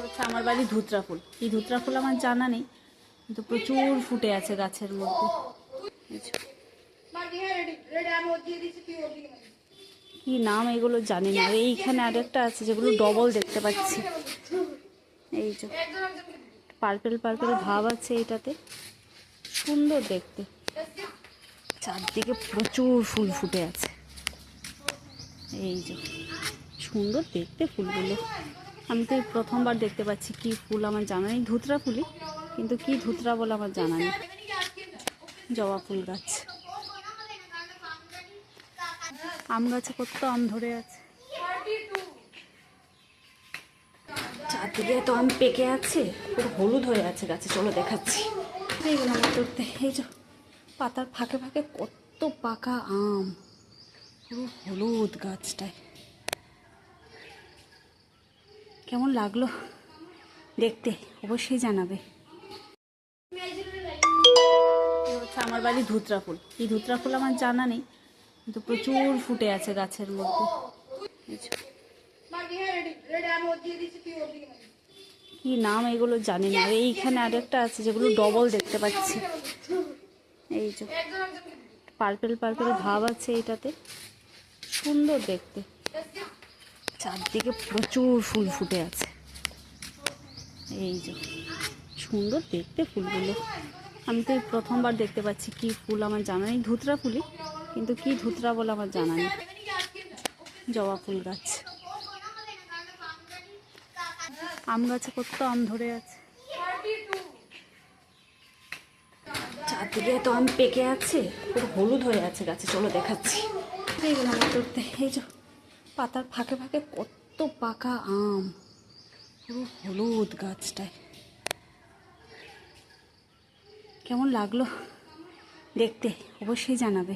হচ্ছে আমার বাড়ি ধুতরা ফুল। এই ধুতরা ফুল আমার জানা নেই, কিন্তু প্রচুর ফুটে আছে গাছের মধ্যে। কি নাম এগুলো জানি না। এইখানে আরেকটা আছে যেগুলো ডবল দেখতে পাচ্ছি। এই যে পার্পেল পার্পেল ভাব আছে এটাতে, সুন্দর দেখতে। চারদিকে প্রচুর ফুল ফুটে আছে। এই যে সুন্দর দেখতে ফুলগুলো। আমি তো প্রথমবার দেখতে পাচ্ছি। কি ফুল আমার জানা নেই, ধুতরা ফুলই, কিন্তু কি ধুতরা বলে আমার জানা নেই। জবা ফুল গাছ, আম গাছে কত আম ধরে আছে। চারদিকে তো আম পেকে আছে, পুরো হলুদ হয়ে আছে গাছে। চলো দেখাচ্ছি। এইগুলো আমার তুলতে, এই যে পাতার ফাঁকে ফাঁকে কত পাকা আম, পুরো হলুদ গাছটায়। কেমন লাগলো দেখতে অবশ্যই জানাবে। হচ্ছে আমার বাড়ি ধুতরা ফুল। এই ধুতরা ফুল আমার জানা নেই, কিন্তু প্রচুর ফুটে আছে গাছের মধ্যে। কি নাম এগুলো জানি না। এইখানে আরেকটা আছে যেগুলো ডবল দেখতে পাচ্ছি। এই যে পার্পেল পার্পেল ভাব আছে এটাতে, সুন্দর দেখতে। চারদিকে প্রচুর ফুল ফুটে আছে। এই যে সুন্দর দেখতে ফুলগুলো। আমি তো প্রথমবার দেখতে পাচ্ছি। কি ফুল আমার জানা নেই, ধুতরা ফুলই, কিন্তু কি ধুতরা বলে আমার জানা নেই। জবা ফুল গাছ, আম গাছে কত আম ধরে আছে। চারদিকে তো আম পেকে আছে, পুরো হলুদ হয়ে আছে গাছে। চলো দেখাচ্ছি। এইগুলো আমার তুলতে, এই যে পাতার ফাঁকে ফাঁকে কত পাকা আম, পুরো হলুদ গাছটায়। কেমন লাগলো দেখতে অবশ্যই জানাবে।